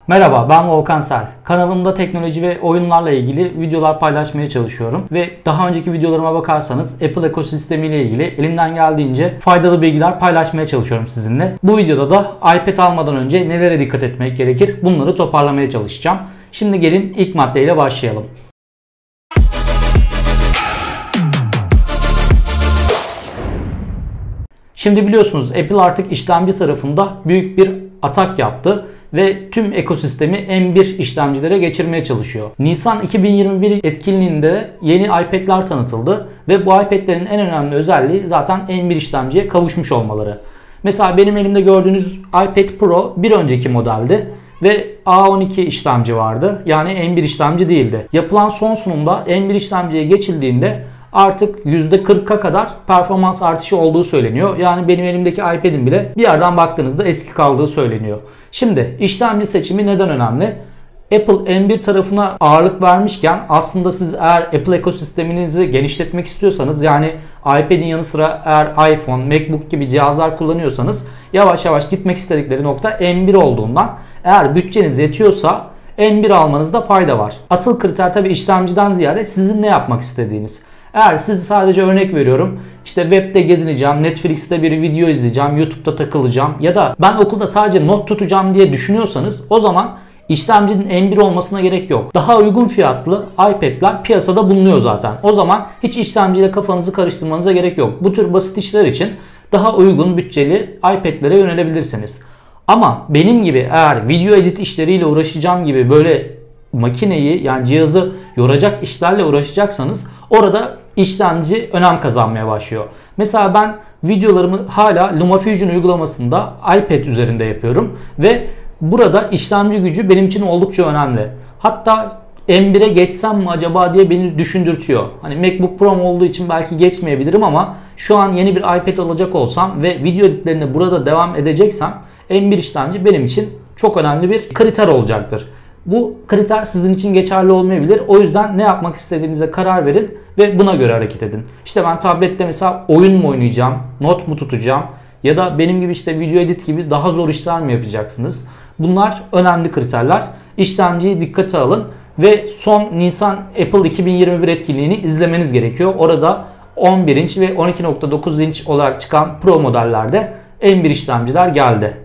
Merhaba, ben Volkan Sel. Kanalımda teknoloji ve oyunlarla ilgili videolar paylaşmaya çalışıyorum. Ve daha önceki videolarıma bakarsanız Apple ekosistemiyle ilgili elimden geldiğince faydalı bilgiler paylaşmaya çalışıyorum sizinle. Bu videoda da iPad almadan önce nelere dikkat etmek gerekir bunları toparlamaya çalışacağım. Şimdi gelin ilk maddeyle başlayalım. Şimdi biliyorsunuz Apple artık işlemci tarafında büyük bir atak yaptı ve tüm ekosistemi M1 işlemcilere geçirmeye çalışıyor. Nisan 2021 etkinliğinde yeni iPad'ler tanıtıldı ve bu iPad'lerin en önemli özelliği zaten M1 işlemciye kavuşmuş olmaları. Mesela benim elimde gördüğünüz iPad Pro bir önceki modeldi ve A12 işlemci vardı. Yani M1 işlemci değildi. Yapılan son sunumda M1 işlemciye geçildiğinde artık %40'a kadar performans artışı olduğu söyleniyor. Yani benim elimdeki iPad'in bile bir yerden baktığınızda eski kaldığı söyleniyor. Şimdi işlemci seçimi neden önemli? Apple M1 tarafına ağırlık vermişken aslında siz eğer Apple ekosisteminizi genişletmek istiyorsanız, yani iPad'in yanı sıra eğer iPhone, MacBook gibi cihazlar kullanıyorsanız yavaş yavaş gitmek istedikleri nokta M1 olduğundan eğer bütçeniz yetiyorsa M1 almanızda fayda var. Asıl kriter tabii işlemciden ziyade sizin ne yapmak istediğiniz. Eğer siz sadece örnek veriyorum işte webde gezineceğim, Netflix'te bir video izleyeceğim, YouTube'da takılacağım ya da ben okulda sadece not tutacağım diye düşünüyorsanız o zaman işlemcinin M1 olmasına gerek yok. Daha uygun fiyatlı iPad'ler piyasada bulunuyor zaten. O zaman hiç işlemciyle kafanızı karıştırmanıza gerek yok. Bu tür basit işler için daha uygun bütçeli iPad'lere yönelebilirsiniz. Ama benim gibi eğer video edit işleriyle uğraşacağım gibi böyle makineyi, yani cihazı yoracak işlerle uğraşacaksanız orada işlemci önem kazanmaya başlıyor. Mesela ben videolarımı hala LumaFusion uygulamasında iPad üzerinde yapıyorum ve burada işlemci gücü benim için oldukça önemli. Hatta M1'e geçsem mi acaba diye beni düşündürtüyor. Hani MacBook Pro'm olduğu için belki geçmeyebilirim ama şu an yeni bir iPad alacak olsam ve video editlerine burada devam edeceksem M1 işlemci benim için çok önemli bir kriter olacaktır. Bu kriter sizin için geçerli olmayabilir. O yüzden ne yapmak istediğinize karar verin ve buna göre hareket edin. İşte ben tablette mesela oyun mu oynayacağım, not mu tutacağım ya da benim gibi işte video edit gibi daha zor işler mi yapacaksınız? Bunlar önemli kriterler. İşlemciyi dikkate alın ve son Nisan Apple 2021 etkinliğini izlemeniz gerekiyor. Orada 11 inç ve 12.9 inç olarak çıkan Pro modellerde M1 işlemciler geldi.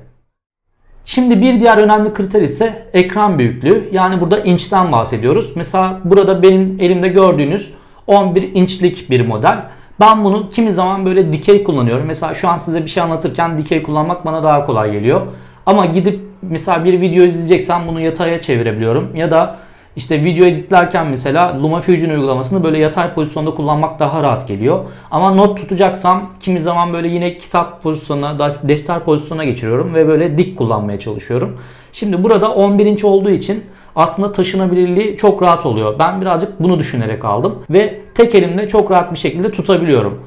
Şimdi bir diğer önemli kriter ise ekran büyüklüğü. Yani burada inçten bahsediyoruz. Mesela burada benim elimde gördüğünüz 11 inçlik bir model. Ben bunu kimi zaman böyle dikey kullanıyorum. Mesela şu an size bir şey anlatırken dikey kullanmak bana daha kolay geliyor. Ama gidip mesela bir video izleyeceksem bunu yataya çevirebiliyorum. Ya da işte video editlerken mesela LumaFusion uygulamasını böyle yatay pozisyonda kullanmak daha rahat geliyor. Ama not tutacaksam kimi zaman böyle yine kitap pozisyonuna, defter pozisyonuna geçiriyorum ve böyle dik kullanmaya çalışıyorum. Şimdi burada 11 inç olduğu için aslında taşınabilirliği çok rahat oluyor. Ben birazcık bunu düşünerek aldım ve tek elimle çok rahat bir şekilde tutabiliyorum.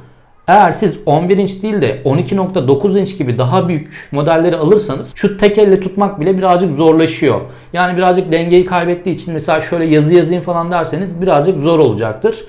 Eğer siz 11 inç değil de 12.9 inç gibi daha büyük modelleri alırsanız şu tek elle tutmak bile birazcık zorlaşıyor. Yani birazcık dengeyi kaybettiği için mesela şöyle yazı yazayım falan derseniz birazcık zor olacaktır.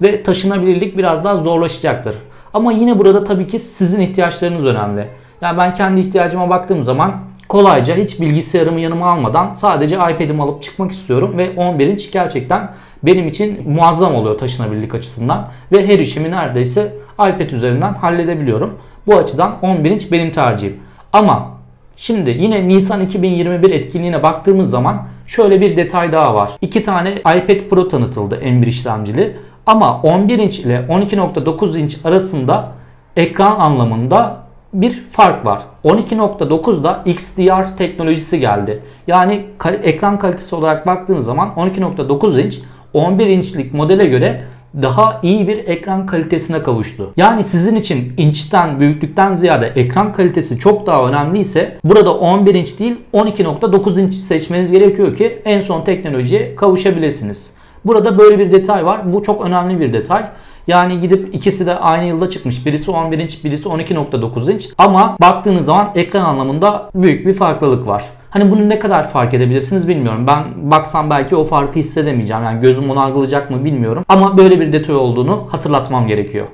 Ve taşınabilirlik biraz daha zorlaşacaktır. Ama yine burada tabii ki sizin ihtiyaçlarınız önemli. Yani ben kendi ihtiyacıma baktığım zaman kolayca hiç bilgisayarımı yanıma almadan sadece iPad'imi alıp çıkmak istiyorum ve 11 inç gerçekten benim için muazzam oluyor taşınabilirlik açısından ve her işimi neredeyse iPad üzerinden halledebiliyorum. Bu açıdan 11 inç benim tercihim. Ama şimdi yine Nisan 2021 etkinliğine baktığımız zaman şöyle bir detay daha var. 2 tane iPad Pro tanıtıldı M1 işlemcili ama 11 inç ile 12.9 inç arasında ekran anlamında bir fark var. 12.9'da XDR teknolojisi geldi. Yani ekran kalitesi olarak baktığınız zaman 12.9 inç 11 inçlik modele göre daha iyi bir ekran kalitesine kavuştu. Yani sizin için inçten, büyüklükten ziyade ekran kalitesi çok daha önemliyse burada 11 inç değil 12.9 inç seçmeniz gerekiyor ki en son teknolojiye kavuşabilirsiniz. Burada böyle bir detay var. Bu çok önemli bir detay. Yani gidip ikisi de aynı yılda çıkmış. Birisi 11 inç, birisi 12.9 inç. Ama baktığınız zaman ekran anlamında büyük bir farklılık var. Hani bunu ne kadar fark edebilirsiniz bilmiyorum. Ben baksam belki o farkı hissedemeyeceğim. Yani gözüm onu algılayacak mı bilmiyorum. Ama böyle bir detay olduğunu hatırlatmam gerekiyor.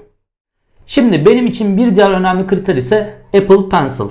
Şimdi benim için bir diğer önemli kriter ise Apple Pencil.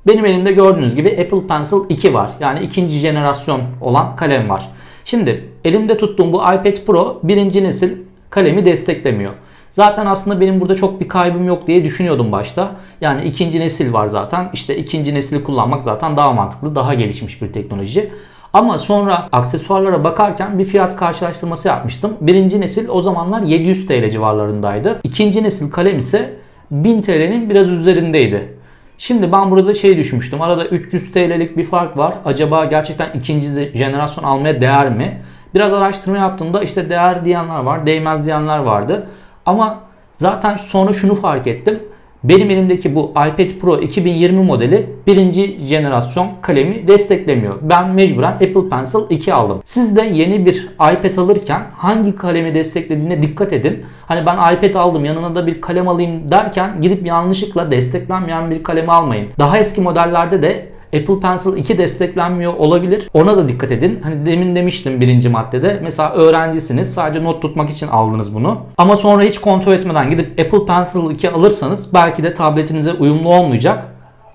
Benim elimde gördüğünüz gibi Apple Pencil 2 var. Yani ikinci jenerasyon olan kalem var. Şimdi elimde tuttuğum bu iPad Pro birinci nesil kalemi desteklemiyor. Zaten aslında benim burada çok bir kaybım yok diye düşünüyordum başta. Yani ikinci nesil var zaten. İşte ikinci nesili kullanmak zaten daha mantıklı, daha gelişmiş bir teknoloji. Ama sonra aksesuarlara bakarken bir fiyat karşılaştırması yapmıştım. Birinci nesil o zamanlar 700 TL civarlarındaydı. İkinci nesil kalem ise 1000 TL'nin biraz üzerindeydi. Şimdi ben burada düşünmüştüm. Arada 300 TL'lik bir fark var. Acaba gerçekten ikinci jenerasyon almaya değer mi? Biraz araştırma yaptığımda işte değer diyenler var, değmez diyenler vardı. Ama zaten sonra şunu fark ettim. Benim elimdeki bu iPad Pro 2020 modeli birinci jenerasyon kalemi desteklemiyor. Ben mecburen Apple Pencil 2 aldım. Siz de yeni bir iPad alırken hangi kalemi desteklediğine dikkat edin. Hani ben iPad aldım yanına da bir kalem alayım derken gidip yanlışlıkla desteklenmeyen bir kalemi almayın. Daha eski modellerde de Apple Pencil 2 desteklenmiyor olabilir. Ona da dikkat edin. Hani demin demiştim birinci maddede. Mesela öğrencisiniz. Sadece not tutmak için aldınız bunu. Ama sonra hiç kontrol etmeden gidip Apple Pencil 2 alırsanız belki de tabletinize uyumlu olmayacak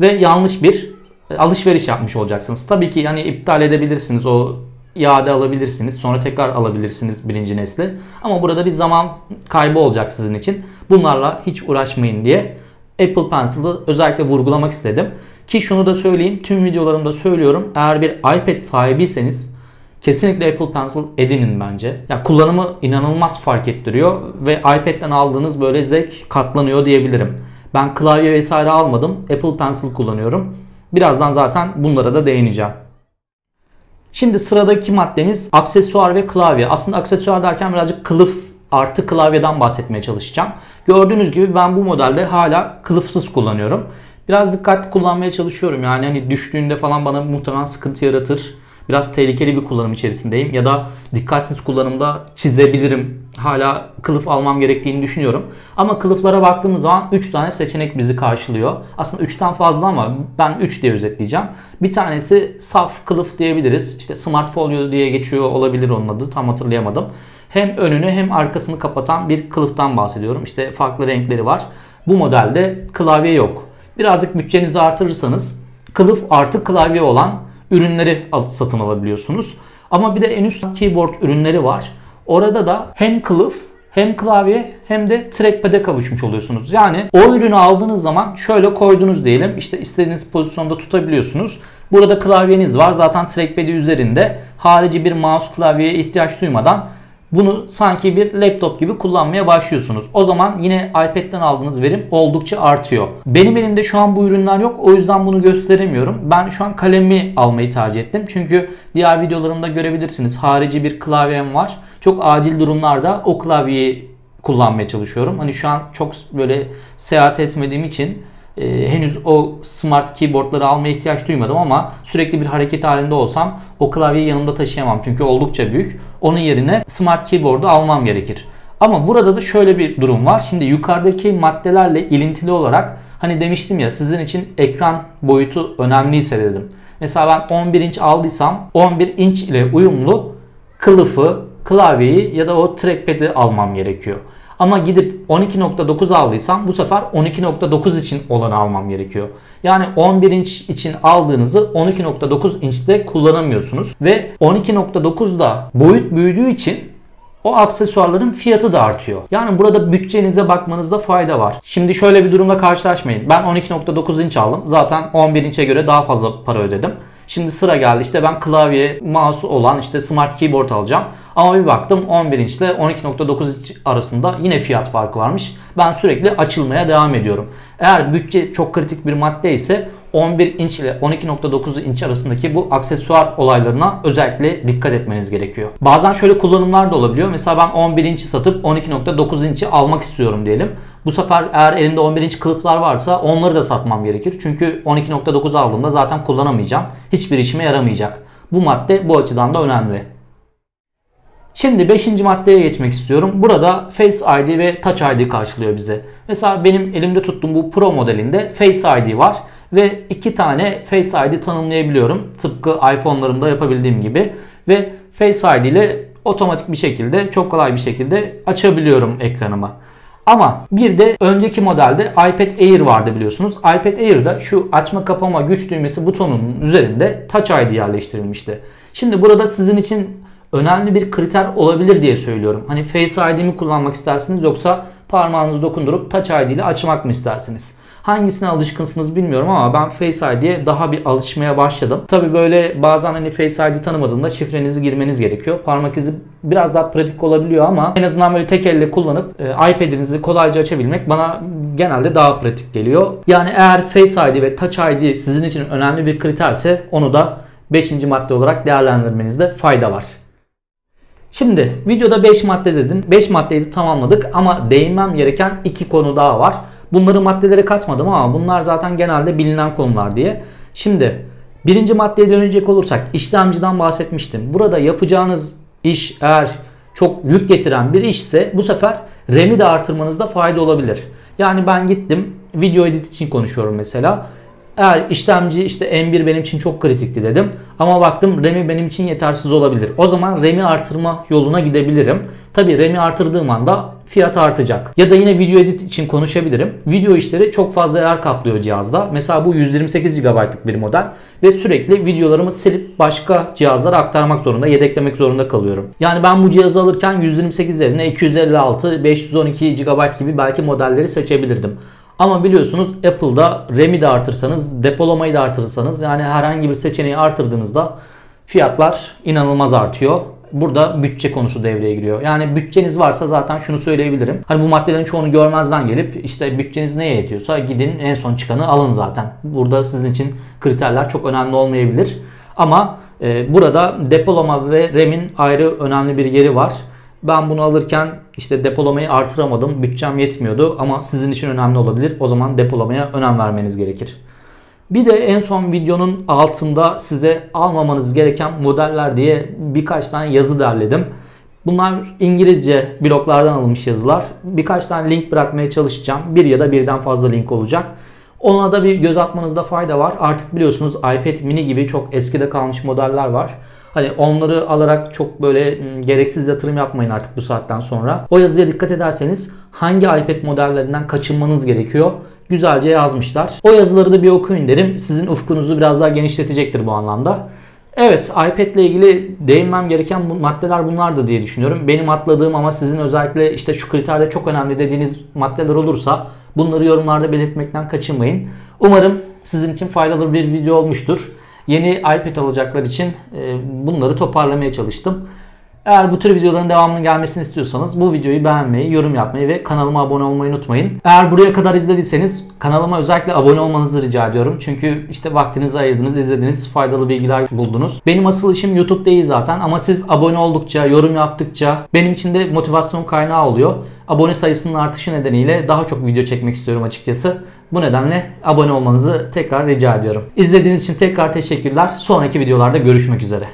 ve yanlış bir alışveriş yapmış olacaksınız. Tabii ki hani iptal edebilirsiniz. O iade alabilirsiniz. Sonra tekrar alabilirsiniz birinci nesli. Ama burada bir zaman kaybı olacak sizin için. Bunlarla hiç uğraşmayın diye Apple Pencil'ı özellikle vurgulamak istedim. Ki şunu da söyleyeyim, tüm videolarımda söylüyorum. Eğer bir iPad sahibiyseniz kesinlikle Apple Pencil edinin bence. Ya kullanımı inanılmaz fark ettiriyor ve iPad'den aldığınız böyle zevk katlanıyor diyebilirim. Ben klavye vesaire almadım. Apple Pencil kullanıyorum. Birazdan zaten bunlara da değineceğim. Şimdi sıradaki maddemiz aksesuar ve klavye. Aslında aksesuar derken birazcık kılıf artı klavyeden bahsetmeye çalışacağım. Gördüğünüz gibi ben bu modelde hala kılıfsız kullanıyorum. Biraz dikkatli kullanmaya çalışıyorum. Yani hani düştüğünde falan bana muhtemelen sıkıntı yaratır. Biraz tehlikeli bir kullanım içerisindeyim. Ya da dikkatsiz kullanımda çizebilirim. Hala kılıf almam gerektiğini düşünüyorum. Ama kılıflara baktığımız zaman 3 tane seçenek bizi karşılıyor. Aslında 3'ten fazla ama ben 3 diye özetleyeceğim. Bir tanesi saf kılıf diyebiliriz. İşte Smart Folio diye geçiyor olabilir onun adı. Tam hatırlayamadım. Hem önünü hem arkasını kapatan bir kılıftan bahsediyorum. İşte farklı renkleri var. Bu modelde klavye yok. Birazcık bütçenizi artırırsanız kılıf artı klavye olan ürünleri satın alabiliyorsunuz. Ama bir de en üst keyboard ürünleri var. Orada da hem kılıf hem klavye hem de trackpad'e kavuşmuş oluyorsunuz. Yani o ürünü aldığınız zaman şöyle koydunuz diyelim. İşte istediğiniz pozisyonda tutabiliyorsunuz. Burada klavyeniz var. Zaten trackpad'i üzerinde harici bir mouse klavyeye ihtiyaç duymadan bunu sanki bir laptop gibi kullanmaya başlıyorsunuz. O zaman yine iPad'den aldığınız verim oldukça artıyor. Benim elimde şu an bu ürünler yok. O yüzden bunu gösteremiyorum. Ben şu an kalemi almayı tercih ettim. Çünkü diğer videolarımda görebilirsiniz. Harici bir klavyem var. Çok acil durumlarda o klavyeyi kullanmaya çalışıyorum. Hani şu an çok böyle seyahat etmediğim için henüz o smart keyboardları almaya ihtiyaç duymadım ama sürekli bir hareket halinde olsam o klavyeyi yanımda taşıyamam çünkü oldukça büyük. Onun yerine smart keyboard'u almam gerekir. Ama burada da şöyle bir durum var. Şimdi yukarıdaki maddelerle ilintili olarak hani demiştim ya sizin için ekran boyutu önemliyse dedim. Mesela ben 11 inç aldıysam 11 inç ile uyumlu kılıfı, klavyeyi ya da o trackpad'i almam gerekiyor. Ama gidip 12.9 aldıysam bu sefer 12.9 için olanı almam gerekiyor. Yani 11 inç için aldığınızı 12.9 inçte kullanamıyorsunuz. Ve 12.9'da boyut büyüdüğü için o aksesuarların fiyatı da artıyor. Yani burada bütçenize bakmanızda fayda var. Şimdi şöyle bir durumla karşılaşmayın. Ben 12.9 inç aldım. Zaten 11 inçe göre daha fazla para ödedim. Şimdi sıra geldi işte ben klavye, mouse olan işte smart keyboard alacağım. Ama bir baktım 11 inç ile 12.9 inç arasında yine fiyat farkı varmış. Ben sürekli açılmaya devam ediyorum. Eğer bütçe çok kritik bir madde ise 11 inç ile 12.9 inç arasındaki bu aksesuar olaylarına özellikle dikkat etmeniz gerekiyor. Bazen şöyle kullanımlar da olabiliyor. Mesela ben 11 inç'i satıp 12.9 inç'i almak istiyorum diyelim. Bu sefer eğer elimde 11 inç kılıflar varsa onları da satmam gerekir. Çünkü 12.9 aldığımda zaten kullanamayacağım. Hiçbir işime yaramayacak. Bu madde bu açıdan da önemli. Şimdi 5. maddeye geçmek istiyorum. Burada Face ID ve Touch ID karşılıyor bize. Mesela benim elimde tuttuğum bu Pro modelinde Face ID var. Ve 2 tane Face ID tanımlayabiliyorum. Tıpkı iPhone'larımda yapabildiğim gibi. Ve Face ID ile otomatik bir şekilde, çok kolay bir şekilde açabiliyorum ekranımı. Ama bir de önceki modelde iPad Air vardı biliyorsunuz. iPad Air'da şu açma kapama güç düğmesi butonunun üzerinde Touch ID yerleştirilmişti. Şimdi burada sizin için önemli bir kriter olabilir diye söylüyorum. Hani Face ID mi kullanmak istersiniz yoksa parmağınızı dokundurup Touch ID ile açmak mı istersiniz? Hangisine alışkınsınız bilmiyorum ama ben Face ID'ye daha bir alışmaya başladım. Tabi böyle bazen hani Face ID tanımadığında şifrenizi girmeniz gerekiyor. Parmak izi biraz daha pratik olabiliyor ama en azından böyle tek elle kullanıp iPad'inizi kolayca açabilmek bana genelde daha pratik geliyor. Yani eğer Face ID ve Touch ID sizin için önemli bir kriterse onu da 5. madde olarak değerlendirmenizde fayda var. Şimdi videoda 5 madde dedim. 5 maddeyi de tamamladık ama değinmem gereken 2 konu daha var. Bunları maddelere katmadım ama bunlar zaten genelde bilinen konular diye. Şimdi birinci maddeye dönecek olursak işlemciden bahsetmiştim. Burada yapacağınız iş eğer çok yük getiren bir işse bu sefer RAM'i de artırmanızda fayda olabilir. Yani ben gittim video edit için konuşuyorum mesela. Eğer işlemci işte M1 benim için çok kritikti dedim. Ama baktım RAM'i benim için yetersiz olabilir. O zaman RAM'i artırma yoluna gidebilirim. Tabi RAM'i artırdığım anda fiyat artacak. Ya da yine video edit için konuşabilirim. Video işleri çok fazla yer kaplıyor cihazda. Mesela bu 128 GB'lık bir model. Ve sürekli videolarımı silip başka cihazlara aktarmak zorunda, yedeklemek zorunda kalıyorum. Yani ben bu cihazı alırken 128 yerine 256, 512 GB gibi belki modelleri seçebilirdim. Ama biliyorsunuz Apple'da RAM'i de artırsanız, depolamayı da artırsanız yani herhangi bir seçeneği artırdığınızda fiyatlar inanılmaz artıyor. Burada bütçe konusu devreye giriyor. Yani bütçeniz varsa zaten şunu söyleyebilirim. Hani bu maddelerin çoğunu görmezden gelip işte bütçeniz neye yetiyorsa gidin en son çıkanı alın zaten. Burada sizin için kriterler çok önemli olmayabilir. Ama burada depolama ve RAM'in ayrı önemli bir yeri var. Ben bunu alırken işte depolamayı artıramadım. Bütçem yetmiyordu ama sizin için önemli olabilir. O zaman depolamaya önem vermeniz gerekir. Bir de en son videonun altında size almamanız gereken modeller diye birkaç tane yazı derledim. Bunlar İngilizce bloglardan alınmış yazılar. Birkaç tane link bırakmaya çalışacağım. Bir ya da birden fazla link olacak. Ona da bir göz atmanızda fayda var. Artık biliyorsunuz iPad mini gibi çok eskide kalmış modeller var. Hani onları alarak çok böyle gereksiz yatırım yapmayın artık bu saatten sonra. O yazıya dikkat ederseniz hangi iPad modellerinden kaçınmanız gerekiyor güzelce yazmışlar. O yazıları da bir okuyun derim. Sizin ufkunuzu biraz daha genişletecektir bu anlamda. Evet, iPad ile ilgili değinmem gereken maddeler bunlardı diye düşünüyorum. Benim atladığım ama sizin özellikle işte şu kriterde çok önemli dediğiniz maddeler olursa bunları yorumlarda belirtmekten kaçınmayın. Umarım sizin için faydalı bir video olmuştur. Yeni iPad alacaklar için bunları toparlamaya çalıştım. Eğer bu tür videoların devamının gelmesini istiyorsanız bu videoyu beğenmeyi, yorum yapmayı ve kanalıma abone olmayı unutmayın. Eğer buraya kadar izlediyseniz kanalıma özellikle abone olmanızı rica ediyorum. Çünkü işte vaktinizi ayırdınız, izlediniz, faydalı bilgiler buldunuz. Benim asıl işim YouTube değil zaten ama siz abone oldukça, yorum yaptıkça benim için de motivasyon kaynağı oluyor. Abone sayısının artışı nedeniyle daha çok video çekmek istiyorum açıkçası. Bu nedenle abone olmanızı tekrar rica ediyorum. İzlediğiniz için tekrar teşekkürler. Sonraki videolarda görüşmek üzere.